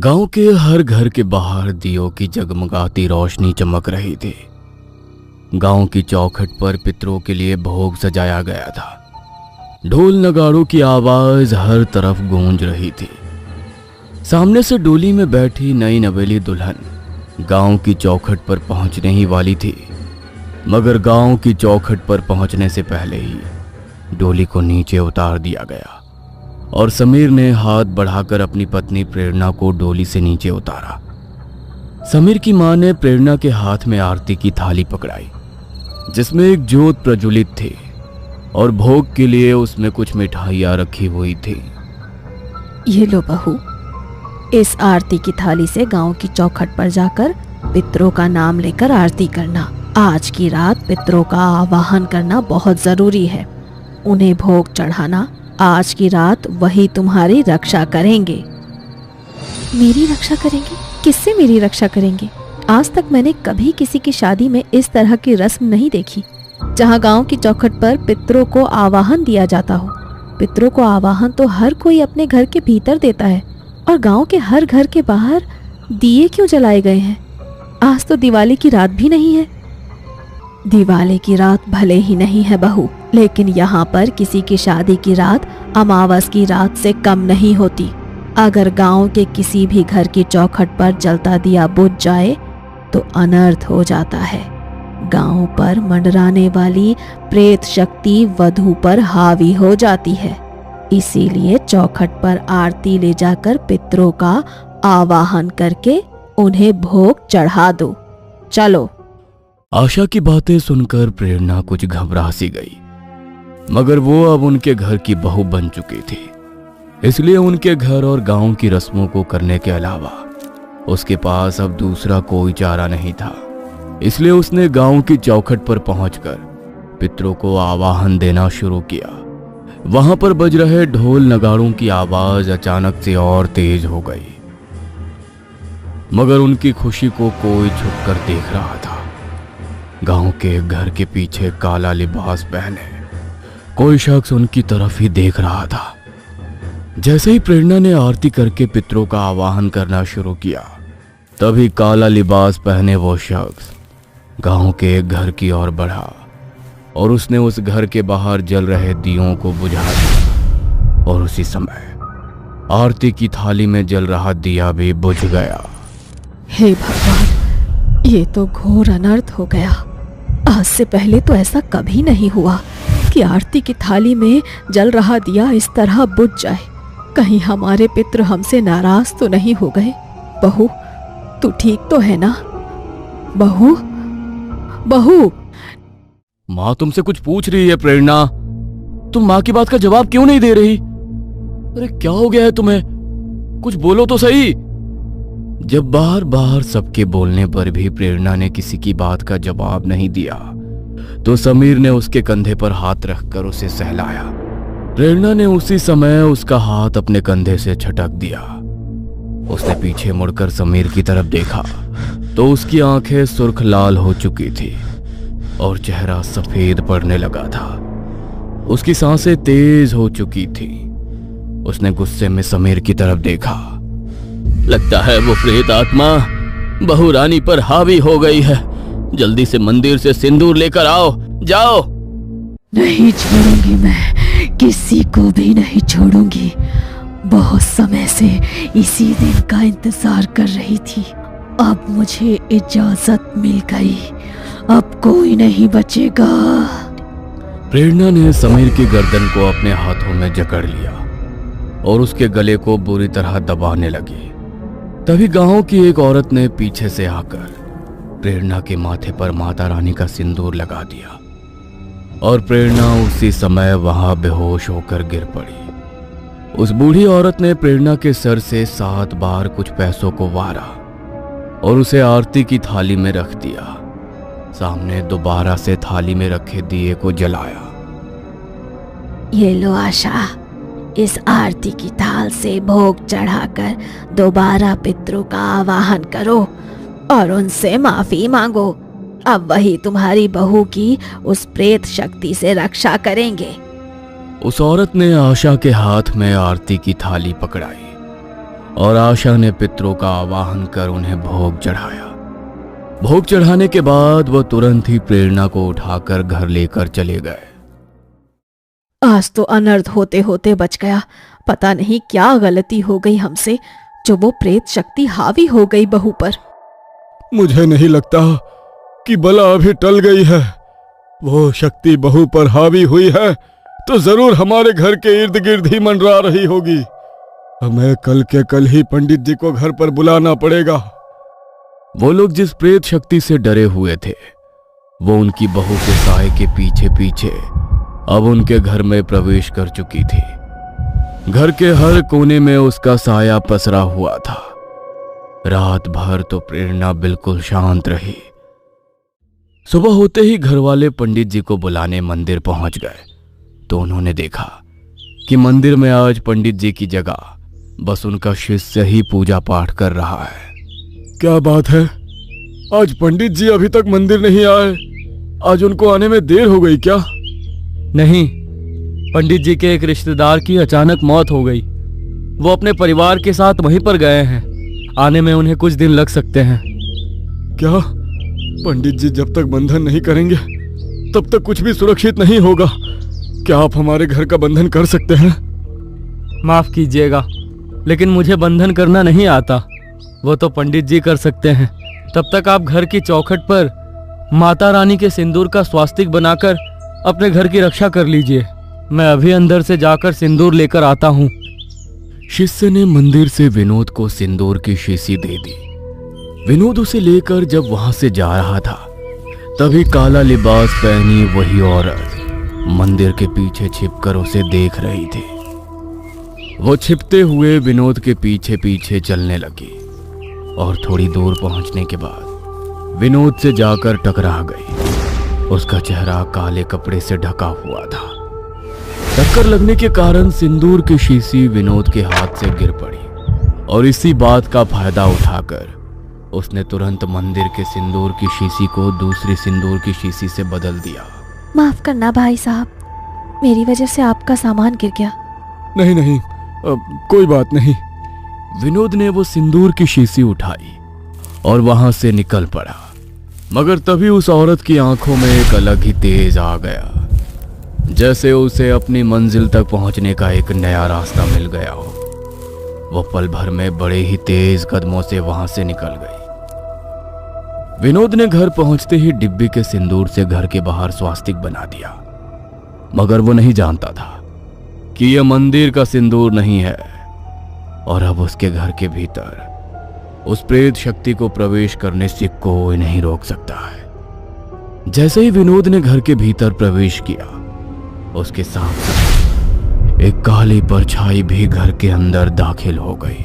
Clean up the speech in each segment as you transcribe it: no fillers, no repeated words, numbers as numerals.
गांव के हर घर के बाहर दियों की जगमगाती रोशनी चमक रही थी। गांव की चौखट पर पितरों के लिए भोग सजाया गया था। ढोल नगाड़ों की आवाज हर तरफ गूंज रही थी। सामने से डोली में बैठी नई नवेली दुल्हन गांव की चौखट पर पहुंचने ही वाली थी, मगर गांव की चौखट पर पहुंचने से पहले ही डोली को नीचे उतार दिया गया और समीर ने हाथ बढ़ाकर अपनी पत्नी प्रेरणा को डोली से नीचे उतारा। समीर की मां ने प्रेरणा के हाथ में आरती की थाली पकड़ाई, जिसमें एक जोत प्रज्वलित थी और भोग के लिए उसमें कुछ मिठाइयां रखी हुई थी। ये लो बहू, इस आरती की थाली से गांव की चौखट पर जाकर पितरों का नाम लेकर आरती करना। आज की रात पितरों का आवाहन करना बहुत जरूरी है। उन्हें भोग चढ़ाना। आज की रात वही तुम्हारी रक्षा करेंगे। मेरी रक्षा करेंगे? किससे मेरी रक्षा करेंगे? आज तक मैंने कभी किसी की शादी में इस तरह की रस्म नहीं देखी, जहां गांव की चौखट पर पितरों को आवाहन दिया जाता हो। पितरों को आवाहन तो हर कोई अपने घर के भीतर देता है, और गांव के हर घर के बाहर दिए क्यों जलाए गए हैं? आज तो दिवाली की रात भी नहीं है। दिवाली की रात भले ही नहीं है बहू, लेकिन यहाँ पर किसी की शादी की रात अमावस की रात से कम नहीं होती। अगर गांव के किसी भी घर की चौखट पर जलता दिया बुझ जाए तो अनर्थ हो जाता है। गांव पर मंडराने वाली प्रेत शक्ति वधू पर हावी हो जाती है। इसीलिए चौखट पर आरती ले जाकर पितरों का आवाहन करके उन्हें भोग चढ़ा दो। चलो। आशा की बातें सुनकर प्रेरणा कुछ घबरा सी गई, मगर वो अब उनके घर की बहू बन चुकी थी। इसलिए उनके घर और गांव की रस्मों को करने के अलावा उसके पास अब दूसरा कोई चारा नहीं था। इसलिए उसने गांव की चौखट पर पहुंचकर पितरों को आवाहन देना शुरू किया। वहां पर बज रहे ढोल नगाड़ों की आवाज अचानक से और तेज हो गई, मगर उनकी खुशी को कोई छुपकर देख रहा था। गांव के घर के पीछे काला लिबास पहने कोई शख्स उनकी तरफ ही देख रहा था। जैसे ही प्रेरणा ने आरती करके पितरों का आवाहन करना शुरू किया, तभी काला लिबास पहने वो शख्स गांव के एक घर की ओर बढ़ा और उसने उस घर के बाहर जल रहे दियों को बुझा दिया, और उसी समय आरती की थाली में जल रहा दिया भी बुझ गया। हे भगवान, ये तो घोर अनर्थ हो गया। आज से पहले तो ऐसा कभी नहीं हुआ कि आरती की थाली में जल रहा दिया इस तरह बुझ जाए। कहीं हमारे पितृ हमसे नाराज तो नहीं हो गए? बहू, तू ठीक तो है ना? बहू, बहू। माँ तुमसे कुछ पूछ रही है प्रेरणा। तुम माँ की बात का जवाब क्यों नहीं दे रही? अरे क्या हो गया है तुम्हें? कुछ बोलो तो सही। जब बार बार सबके बोलने पर भी प्रेरणा ने किसी की बात का जवाब नहीं दिया, तो समीर ने उसके कंधे पर हाथ रखकर उसे सहलाया। प्रेरणा ने उसी समय उसका हाथ अपने कंधे से झटक दिया। उसने पीछे मुड़कर समीर की तरफ देखा तो उसकी आंखें सुर्ख लाल हो चुकी थी और चेहरा सफेद पड़ने लगा था। उसकी सांसें तेज हो चुकी थी। उसने गुस्से में समीर की तरफ देखा। लगता है वो प्रेत आत्मा बहू रानी पर हावी हो गई है। जल्दी से मंदिर से सिंदूर लेकर आओ, जाओ। नहीं छोड़ूंगी, मैं किसी को भी नहीं छोड़ूंगी। बहुत समय से इसी दिन का इंतजार कर रही थी। अब मुझे इजाजत मिल गई। अब कोई नहीं बचेगा। प्रेरणा ने समीर की गर्दन को अपने हाथों में जकड़ लिया और उसके गले को बुरी तरह दबाने लगी। तभी गांव की एक औरत ने पीछे से आकर प्रेरणा के माथे पर माता रानी का सिंदूर लगा दिया और प्रेरणा उसी समय वहां बेहोश होकर गिर पड़ी। उस बूढ़ी औरत ने प्रेरणा के सर से 7 बार कुछ पैसों को वारा और उसे आरती की थाली में रख दिया। सामने दोबारा से थाली में रखे दिए को जलाया। ये लो आशा, इस आरती की थाल से भोग चढ़ाकर दोबारा पितरों का आवाहन करो और उनसे माफी मांगो। अब वही तुम्हारी बहू की उस प्रेत शक्ति से रक्षा करेंगे। उस औरत ने आशा के हाथ में आरती की थाली पकड़ाई और आशा ने पितरों का आवाहन कर उन्हें भोग चढ़ाया। भोग चढ़ाने के बाद वह तुरंत ही प्रेरणा को उठाकर घर लेकर चले गए। आज तो अनर्थ होते होते बच गया। पता नहीं क्या गलती हो गई हमसे, जो वो प्रेत शक्ति हावी हो गई बहू पर। मुझे नहीं लगता कि बला अभी टल गई है। वो शक्ति बहू पर हावी हुई है तो जरूर हमारे घर के इर्द गिर्द ही मंडरा रही होगी। हमें कल के कल ही पंडित जी को घर पर बुलाना पड़ेगा। वो लोग जिस प्रेत शक्ति से डरे हुए थे, वो उनकी बहू के साए के पीछे पीछे अब उनके घर में प्रवेश कर चुकी थी। घर के हर कोने में उसका साया पसरा हुआ था। रात भर तो प्रेरणा बिल्कुल शांत रही। सुबह होते ही घर वाले पंडित जी को बुलाने मंदिर पहुंच गए तो उन्होंने देखा कि मंदिर में आज पंडित जी की जगह बस उनका शिष्य ही पूजा पाठ कर रहा है। क्या बात है, आज पंडित जी अभी तक मंदिर नहीं आए? आज उनको आने में देर हो गई क्या? नहीं, पंडित जी के एक रिश्तेदार की अचानक मौत हो गई। वो अपने परिवार के साथ वहीं पर गए हैं। आने में उन्हें कुछ दिन लग सकते हैं। क्या? पंडित जी जब तक बंधन नहीं करेंगे तब तक कुछ भी सुरक्षित नहीं होगा। क्या आप हमारे घर का बंधन कर सकते हैं? माफ कीजिएगा, लेकिन मुझे बंधन करना नहीं आता। वो तो पंडित जी कर सकते हैं। तब तक आप घर की चौखट पर माता रानी के सिंदूर का स्वास्तिक बनाकर अपने घर की रक्षा कर लीजिए। मैं अभी अंदर से जाकर सिंदूर लेकर आता हूँ। शिष्य ने मंदिर से विनोद को सिंदूर की शीशी दे दी। विनोद उसे लेकर जब वहां से जा रहा था, तभी काला लिबास पहनी वही औरत मंदिर के पीछे छिपकर उसे देख रही थी। वो छिपते हुए विनोद के पीछे पीछे चलने लगी और थोड़ी दूर पहुंचने के बाद विनोद से जाकर टकरा गई। उसका चेहरा काले कपड़े से ढका हुआ था। टक्कर लगने के कारण सिंदूर की शीशी विनोद के हाथ से गिर पड़ी और इसी बात का फायदा उठाकर उसने तुरंत मंदिर के सिंदूर की शीशी को दूसरी सिंदूर की शीशी से बदल दिया। माफ करना भाई साहब, मेरी वजह से आपका सामान गिर गया। नहीं नहीं, कोई बात नहीं। विनोद ने वो सिंदूर की शीशी उठाई और वहां से निकल पड़ा, मगर तभी उस औरत की आंखों में एक अलग ही तेज आ गया, जैसे उसे अपनी मंजिल तक पहुंचने का एक नया रास्ता मिल गया हो। वो पल भर में बड़े ही तेज कदमों से वहां से निकल गई। विनोद ने घर पहुंचते ही डिब्बी के सिंदूर से घर के बाहर स्वास्तिक बना दिया, मगर वो नहीं जानता था कि यह मंदिर का सिंदूर नहीं है और अब उसके घर के भीतर उस प्रेत शक्ति को प्रवेश करने से कोई नहीं रोक सकता है। जैसे ही विनोद ने घर के भीतर प्रवेश किया, उसके साथ साथ एक काली परछाई भी घर के अंदर दाखिल हो गई।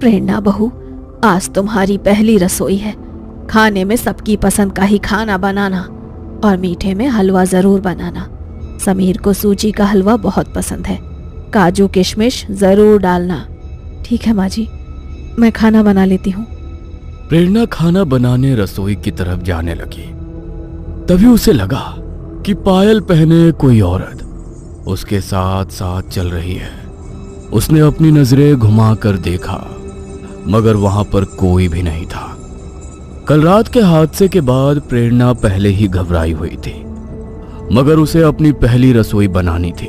प्रेरणा बहू, आज तुम्हारी पहली रसोई है। खाने में सबकी पसंद का ही खाना बनाना और मीठे में हलवा जरूर बनाना। समीर को सूजी का हलवा बहुत पसंद है। काजू किशमिश जरूर डालना। ठीक है माँ जी, मैं खाना बना लेती हूँ। प्रेरणा खाना बनाने रसोई की तरफ जाने लगी। तभी उसे लगा कि पायल पहने कोई औरत उसके साथ साथ चल रही है। उसने अपनी नजरें घुमाकर देखा, मगर वहां पर कोई भी नहीं था। कल रात के हादसे के बाद प्रेरणा पहले ही घबराई हुई थी, मगर उसे अपनी पहली रसोई बनानी थी,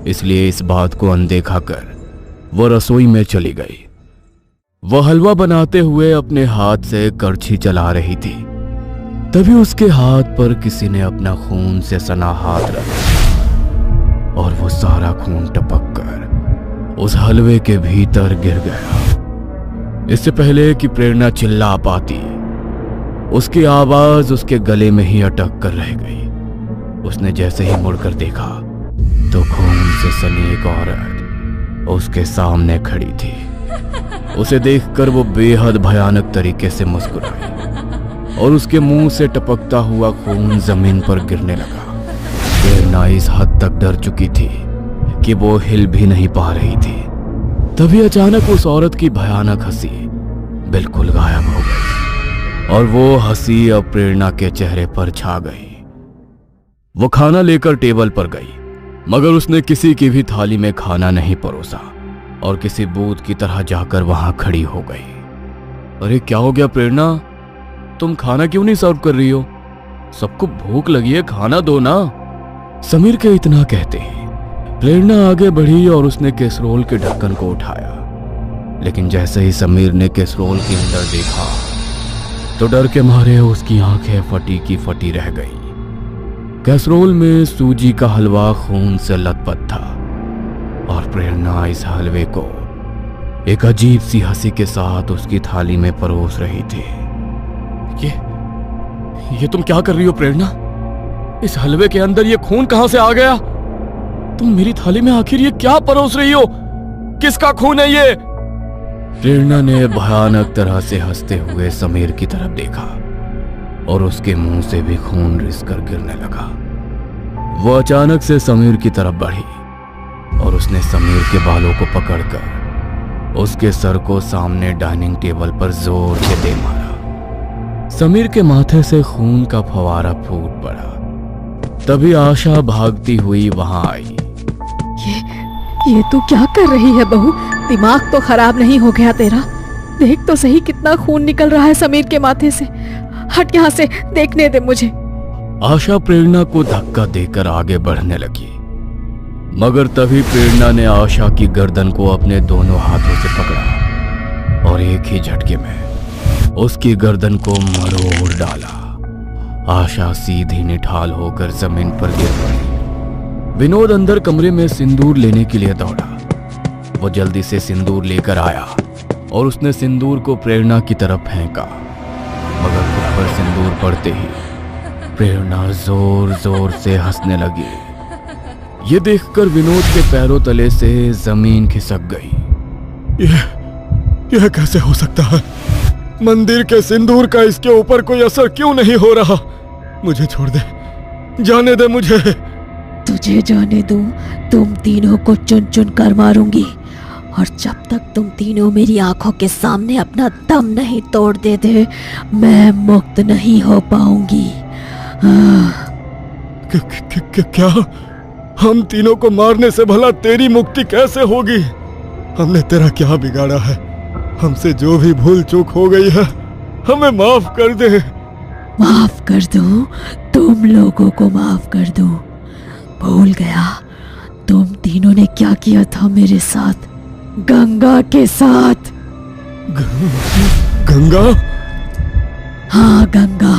इसलिए इस बात को अनदेखा कर वो रसोई में चली गई। वह हलवा बनाते हुए अपने हाथ से करछी चला रही थी। तभी उसके हाथ पर किसी ने अपना खून से सना हाथ रखा और वो सारा खून टपक कर उस हलवे के भीतर गिर गया। इससे पहले कि प्रेरणा चिल्ला पाती, उसकी आवाज उसके गले में ही अटक कर रह गई। उसने जैसे ही मुड़कर देखा तो खून से सनी एक औरत उसके सामने खड़ी थी। उसे देखकर वो बेहद भयानक तरीके से मुस्कुराई और उसके मुंह से टपकता हुआ खून जमीन पर गिरने लगा। प्रेरणा इस हद तक डर चुकी थी कि वो हिल भी नहीं पा रही थी। तभी अचानक उस औरत की भयानक हंसी बिल्कुल गायब हो गई और वो हंसी अब प्रेरणा के चेहरे पर छा गई। वो खाना लेकर टेबल पर गई, मगर उसने किसी की भी थाली में खाना नहीं परोसा और किसी बूथ की तरह जाकर वहां खड़ी हो गई। अरे क्या हो गया प्रेरणा, तुम खाना क्यों नहीं सर्व कर रही हो? सबको भूख लगी है, खाना दो ना। समीर के इतना कहते ही प्रेरणा आगे बढ़ी और उसने कैसरोल के ढक्कन को उठाया। लेकिन जैसे ही समीर ने कैसरोल के अंदर देखा तो डर के मारे उसकी आंखें फटी की फटी रह गई। कैसरोल में सूजी का हलवा खून से लथपथ था और प्रेरणा इस हलवे को एक अजीब सी हंसी के साथ उसकी थाली में परोस रही थी। ये तुम क्या कर रही हो प्रेरणा? इस हलवे के अंदर ये खून कहां से आ गया? तुम मेरी थाली में आखिर ये क्या परोस रही हो? किसका खून है ये? प्रेरणा ने भयानक तरह से हंसते हुए समीर की तरफ देखा और उसके मुंह से भी खून रिसकर गिरने लगा। वो अचानक से समीर की तरफ बढ़ी और उसने समीर के बालों को पकड़कर उसके सर को सामने डाइनिंग टेबल पर जोर से दे मारा। समीर के माथे से खून का फवारा फूट पड़ा। तभी आशा भागती हुई वहां आई। ये तू क्या कर रही है बहू? दिमाग तो खराब नहीं हो गया तेरा? देख तो सही कितना खून निकल रहा है समीर के माथे से। हट यहाँ से, देखने दे मुझे। आशा प्रेरणा को धक्का देकर आगे बढ़ने लगी, मगर तभी प्रेरणा ने आशा की गर्दन को अपने दोनों हाथों से पकड़ा और एक ही झटके में उसकी गर्दन को मरोड़ डाला। आशा सीधी निठाल होकर जमीन पर गिर पड़ी। विनोद अंदर कमरे में सिंदूर लेने के लिए दौड़ा। वो जल्दी से सिंदूर लेकर आया और उसने सिंदूर को प्रेरणा की तरफ फेंका, मगर खुद पर सिंदूर पड़ते ही प्रेरणा जोर जोर से हंसने लगी। ये देखकर विनोद के पैरों तले से जमीन खिसक गई। यह कैसे हो सकता है? मंदिर के सिंदूर का इसके ऊपर कोई असर क्यों नहीं हो रहा? मुझे छोड़ दे, जाने दे मुझे। तुझे जाने दूं? तुम तीनों को चुन चुन कर मारूंगी और जब तक तुम तीनों मेरी आंखों के सामने अपना दम नहीं तोड़ देते मैं मुक्त नहीं हो पाऊंगी। क्या? हम तीनों को मारने से भला तेरी मुक्ति कैसे होगी? हमने तेरा क्या बिगाड़ा है? हमसे जो भी भूल चूक हो गई है हमें माफ कर दे। माफ कर दूं? तुम लोगों को माफ कर दूं? भूल गया तुम तीनों ने क्या किया था मेरे साथ, गंगा के साथ। गंगा? हाँ गंगा,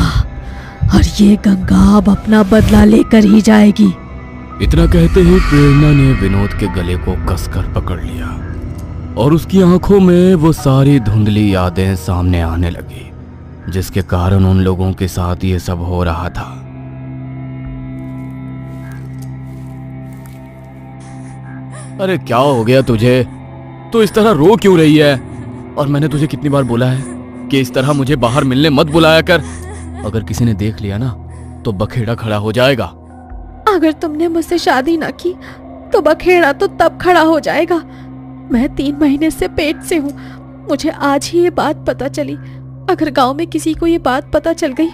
और ये गंगा अब अपना बदला लेकर ही जाएगी। इतना कहते ही प्रेरणा ने विनोद के गले को कसकर पकड़ लिया और उसकी आंखों में वो सारी धुंधली यादें सामने आने लगी जिसके कारण उन लोगों के साथ ये सब हो रहा था। अरे क्या हो गया तुझे? तू इस तरह रो क्यों रही है? और मैंने तुझे कितनी बार बोला है कि इस तरह मुझे बाहर मिलने मत बुलाया कर। अगर किसी ने देख लिया ना तो बखेड़ा खड़ा हो जाएगा। अगर तुमने मुझसे शादी ना की तो बखेड़ा तो तब खड़ा हो जाएगा। मैं 3 महीने से पेट से हूँ। मुझे आज ही ये बात पता चली। अगर गांव में किसी को ये बात पता चल गई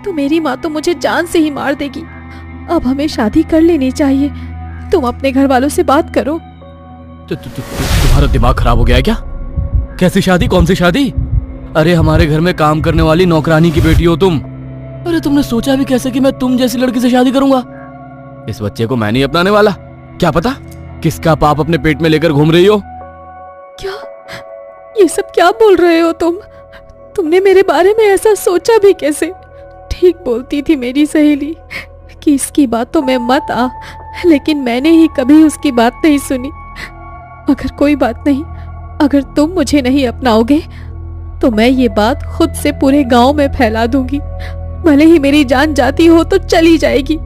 तो मेरी माँ तो मुझे जान से ही मार देगी। अब हमें शादी कर लेनी चाहिए। तुम अपने घर वालों से बात करो। तुम्हारा दिमाग खराब हो गया है क्या? कैसी शादी? कौन सी शादी? अरे हमारे घर में काम करने वाली नौकरानी की बेटी हो तुम। अरे तुमने सोचा भी कैसे कि मैं तुम जैसी लड़की से शादी करूंगा? इस बच्चे को मैं नहीं अपनाने वाला। क्या पता किसका पाप अपने पेट में लेकर घूम रही हो। क्या ये सब क्या बोल रहे हो तुम? तुमने मेरे बारे में ऐसा सोचा भी कैसे? ठीक बोलती थी मेरी सहेली कि इसकी बातों में मत आ, लेकिन मैंने ही कभी उसकी बात नहीं सुनी। मगर कोई बात नहीं, अगर तुम मुझे नहीं अपनाओगे तो मैं ये बात खुद से पूरे गांव में फैला दूंगी। भले ही मेरी जान जाती हो तो चली जाएगी,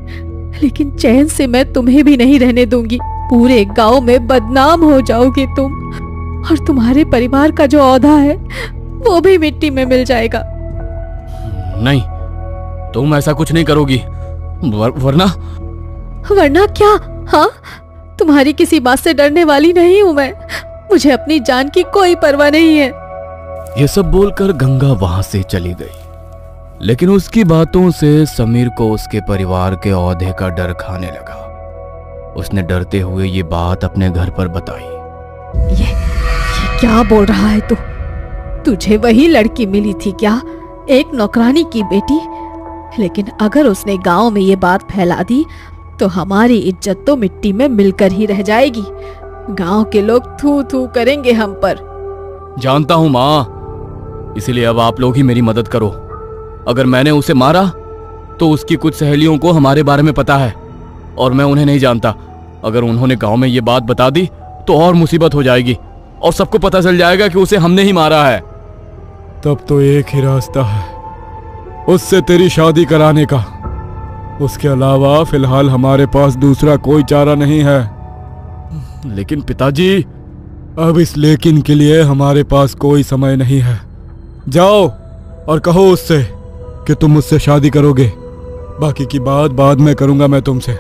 लेकिन चैन से मैं तुम्हें भी नहीं रहने दूंगी। पूरे गांव में बदनाम हो जाओगे तुम, और तुम्हारे परिवार का जो औहदा है वो भी मिट्टी में मिल जाएगा। नहीं, तुम ऐसा कुछ नहीं करोगी। वरना क्या? हाँ, तुम्हारी किसी बात से डरने वाली नहीं हूं मैं। मुझे अपनी जान की कोई परवाह नहीं है। ये सब बोलकर गंगा वहां से चली गई, लेकिन उसकी बातों से समीर को उसके परिवार के औहदे का डर खाने लगा। उसने डरते हुए ये बात अपने घर पर बताई। क्या बोल रहा है तू? तुझे वही लड़की मिली थी क्या, एक नौकरानी की बेटी? लेकिन अगर उसने गांव में ये बात फैला दी तो हमारी इज्जत तो मिट्टी में मिलकर ही रह जाएगी। गांव के लोग थू थू करेंगे हम पर। जानता हूं माँ, इसीलिए अब आप लोग ही मेरी मदद करो। अगर मैंने उसे मारा तो उसकी कुछ सहेलियों को हमारे बारे में पता है और मैं उन्हें नहीं जानता। अगर उन्होंने गांव में ये बात बता दी तो और मुसीबत हो जाएगी और सबको पता चल जाएगा कि उसे हमने ही मारा है। तब तो एक ही रास्ता है, उससे तेरी शादी कराने का। उसके अलावा फिलहाल हमारे पास दूसरा कोई चारा नहीं है। लेकिन पिताजी। अब इस लेकिन के लिए हमारे पास कोई समय नहीं है। जाओ और कहो उससे कि तुम मुझसे शादी करोगे। बाकी की बात बाद में करूंगा मैं तुमसे।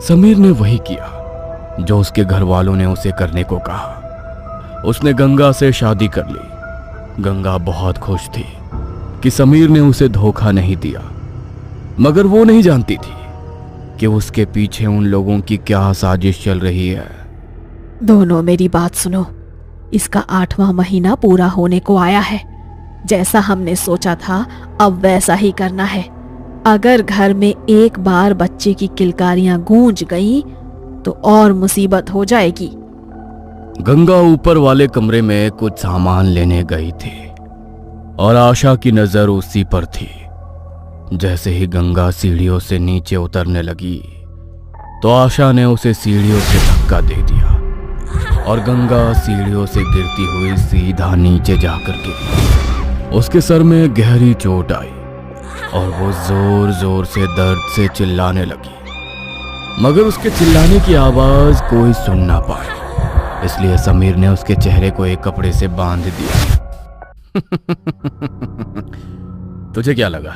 समीर ने वही किया जो उसके घर वालों ने उसे करने को कहा। उसने गंगा से शादी कर ली। गंगा बहुत खुश थी कि समीर ने उसे धोखा नहीं दिया, मगर वो नहीं जानती थी कि उसके पीछे उन लोगों की क्या साजिश चल रही है। दोनों मेरी बात सुनो, इसका 8वां महीना पूरा होने को आया है। जैसा हमने सोचा था अब वैसा ही करना है। अगर घर में एक बार बच्चे की किलकारियां गूंज गईं तो और मुसीबत हो जाएगी। गंगा ऊपर वाले कमरे में कुछ सामान लेने गई थी और आशा की नजर उसी पर थी। जैसे ही गंगा सीढ़ियों से नीचे उतरने लगी तो आशा ने उसे सीढ़ियों से धक्का दे दिया और गंगा सीढ़ियों से गिरती हुई सीधा नीचे जाकर गिरी। उसके सर में गहरी चोट आई और वो जोर जोर से दर्द से चिल्लाने लगी, मगर उसके चिल्लाने की आवाज कोई सुन ना पाए। इसलिए समीर ने उसके चेहरे को एक कपड़े से बांध दिया। तुझे क्या लगा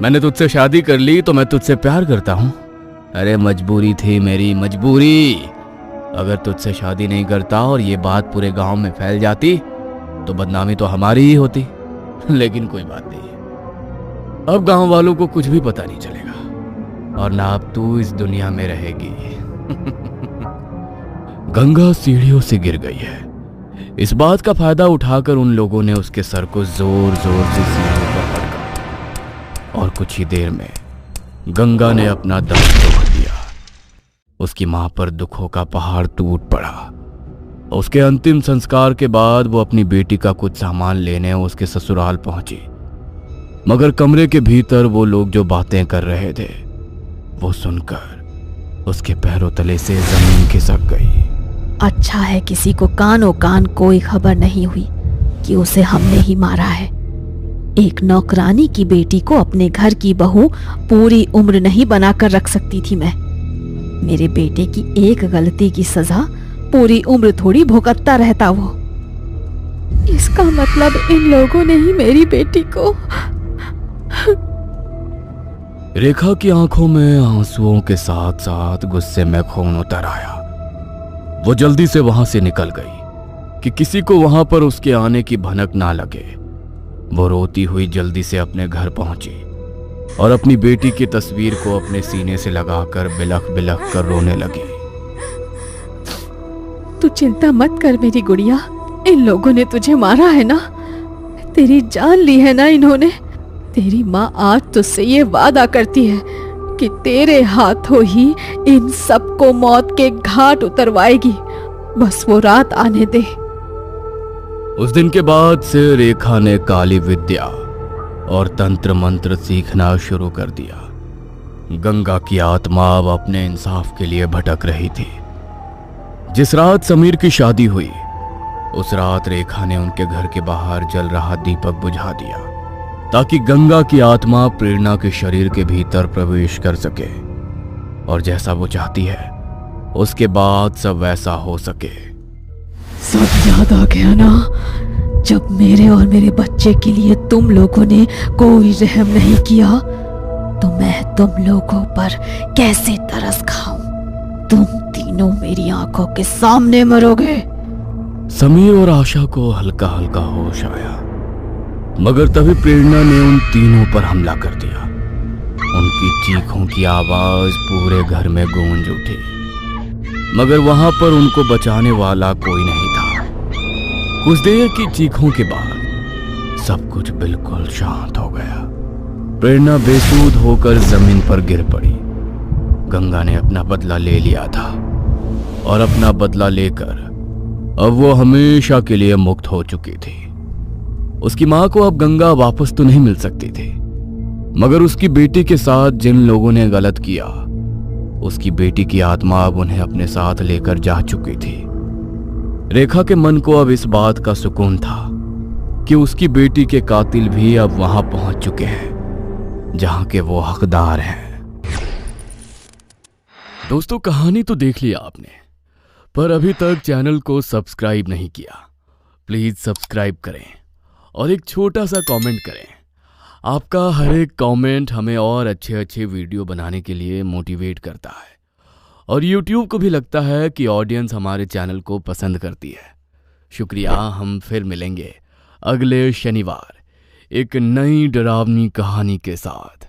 मैंने तुझसे शादी कर ली तो मैं तुझसे प्यार करता हूं? अरे मजबूरी थी मेरी, मजबूरी। अगर तुझसे शादी नहीं करता और ये बात पूरे गांव में फैल जाती तो बदनामी तो हमारी ही होती। लेकिन कोई बात नहीं, अब गांव वालों को कुछ भी पता नहीं चलेगा और ना अब तू इस दुनिया में रहेगी। गंगा सीढ़ियों से गिर गई है। इस बात का फायदा उठाकर उन लोगों ने उसके सर को जोर जोर से सीढ़ियों पर पटका और कुछ ही देर में गंगा ने अपना दम तोड़ दिया। उसकी मां पर दुखों का पहाड़ टूट पड़ा। उसके अंतिम संस्कार के बाद वो अपनी बेटी का कुछ सामान लेने उसके ससुराल पहुंची, मगर कमरे के भीतर वो लोग जो बातें कर रहे थे वो सुनकर उसके पैरों तले से जमीन खिसक गई। अच्छा है किसी को कानों कान कोई खबर नहीं हुई कि उसे हमने ही मारा है। एक नौकरानी की बेटी को अपने घर की बहू पूरी उम्र नहीं बनाकर रख सकती थी मैं। मेरे बेटे की एक गलती की सजा पूरी उम्र थोड़ी भुगतता रहता वो। इसका मतलब इन लोगों ने ही मेरी बेटी को। रेखा की आंखों में आंसुओं के साथ साथ गुस्से में खून उतर आया। वो जल्दी से वहां से निकल गई कि किसी को वहां पर उसके आने की भनक ना लगे। वो रोती हुई जल्दी से अपने घर पहुंची और अपनी बेटी की तस्वीर को अपने सीने से लगाकर बिलख बिलख कर रोने लगी। तू चिंता मत कर मेरी गुड़िया, इन लोगों ने तुझे मारा है ना, तेरी जान ली है ना इन्होंने। तेरी माँ आज तुझसे ये वादा करती है कि तेरे हाथों ही इन सबको मौत के घाट उतरवाएगी। बस वो रात आने दे। उस दिन के बाद से रेखा ने काली विद्या और तंत्र मंत्र सीखना शुरू कर दिया। गंगा की आत्मा अब अपने इंसाफ के लिए भटक रही थी। जिस रात समीर की शादी हुई उस रात रेखा ने उनके घर के बाहर जल रहा दीपक बुझा दिया ताकि गंगा की आत्मा प्रेरणा के शरीर के भीतर प्रवेश कर सके और जैसा वो चाहती है उसके बाद सब वैसा हो सके। सब याद आ गया ना, जब मेरे और मेरे बच्चे के लिए तुम लोगों ने कोई रहम नहीं किया तो मैं तुम लोगों पर कैसे तरस खाऊं। तुम तीनों मेरी आंखों के सामने मरोगे। समीर और आशा को हल्का हल्का होश आया, मगर तभी प्रेरणा ने उन तीनों पर हमला कर दिया। उनकी चीखों की आवाज पूरे घर में गूंज उठी, मगर वहां पर उनको बचाने वाला कोई नहीं था। कुछ देर की चीखों के बाद सब कुछ बिल्कुल शांत हो गया। प्रेरणा बेसुध होकर जमीन पर गिर पड़ी। गंगा ने अपना बदला ले लिया था और अपना बदला लेकर अब वो हमेशा के लिए मुक्त हो चुकी थी। उसकी मां को अब गंगा वापस तो नहीं मिल सकती थी, मगर उसकी बेटी के साथ जिन लोगों ने गलत किया, उसकी बेटी की आत्मा अब उन्हें अपने साथ लेकर जा चुकी थी। रेखा के मन को अब इस बात का सुकून था कि उसकी बेटी के कातिल भी अब वहां पहुंच चुके हैं जहां के वो हकदार हैं। दोस्तों, कहानी तो देख लिया आपने, पर अभी तक चैनल को सब्सक्राइब नहीं किया। प्लीज सब्सक्राइब करें और एक छोटा सा कमेंट करें। आपका हर एक कमेंट हमें और अच्छे अच्छे वीडियो बनाने के लिए मोटिवेट करता है और YouTube को भी लगता है कि ऑडियंस हमारे चैनल को पसंद करती है। शुक्रिया। हम फिर मिलेंगे अगले शनिवार एक नई डरावनी कहानी के साथ।